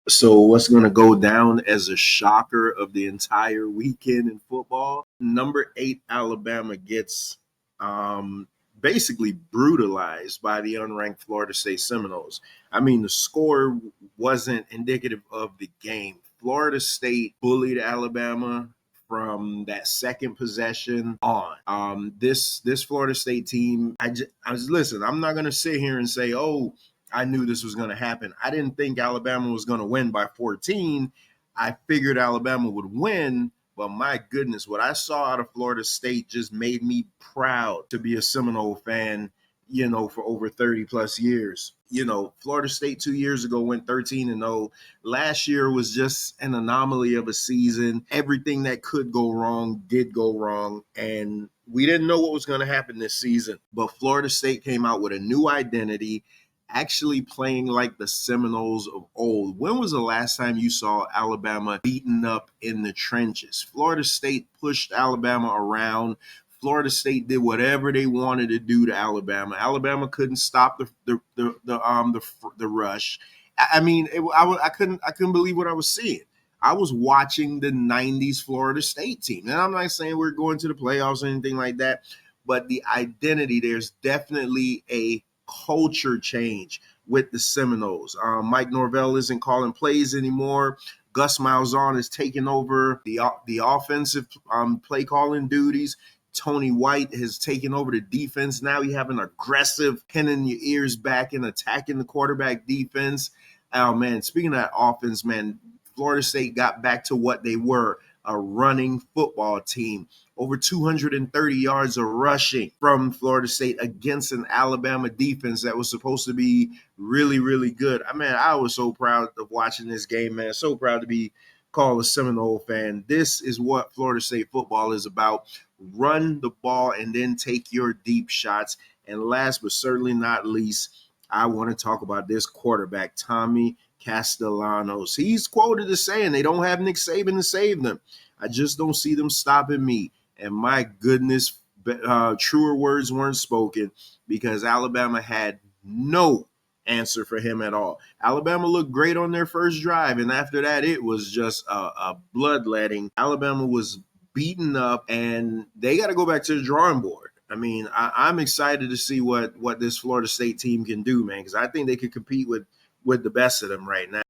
So, what's going to go down as a shocker of the entire weekend in football? Number 8 Alabama gets um, basically brutalized by the unranked Florida State Seminoles. I mean, the score wasn't indicative of the game. Florida State bullied Alabama from that second possession on. This Florida State team, I was listen. I'm not going to sit here and say, oh, I knew this was going to happen. I didn't think Alabama was going to win by 14. I figured Alabama would win, but my goodness, what I saw out of Florida State just made me proud to be a Seminole fan, for over 30 plus years. Florida State 2 years ago went 13-0. Last year was just an anomaly of a season. Everything that could go wrong did go wrong. And we didn't know what was going to happen this season. But Florida State came out with a new identity, actually playing like the Seminoles of old. When was the last time you saw Alabama beaten up in the trenches? Florida State pushed Alabama around. Florida State did whatever they wanted to do to Alabama. Alabama couldn't stop the rush. I mean, I couldn't believe what I was seeing. I was watching the '90s Florida State team, and I'm not saying we're going to the playoffs or anything like that, but the identity, there's definitely a culture change with the Seminoles. Mike Norvell isn't calling plays anymore. Gus Malzahn is taking over the offensive play calling duties. Tony White has taken over the defense. Now you have an aggressive, pinning your ears back and attacking the quarterback defense. Oh, man, speaking of that offense, man, Florida State got back to what they were, a running football team. Over 230 yards of rushing from Florida State against an Alabama defense that was supposed to be really, really good. I was so proud of watching this game, man. So proud to be called a Seminole fan. This is what Florida State football is about. Run the ball and then take your deep shots. And last but certainly not least, I want to talk about this quarterback, Tommy Castellanos. He's quoted as saying they don't have Nick Saban to save them. I just don't see them stopping me. And my goodness, truer words weren't spoken, because Alabama had no answer for him at all. Alabama looked great on their first drive, and after that, it was just a bloodletting. Alabama was beaten up, and they got to go back to the drawing board. I'm excited to see what this Florida State team can do, man, because I think they could compete with the best of them right now.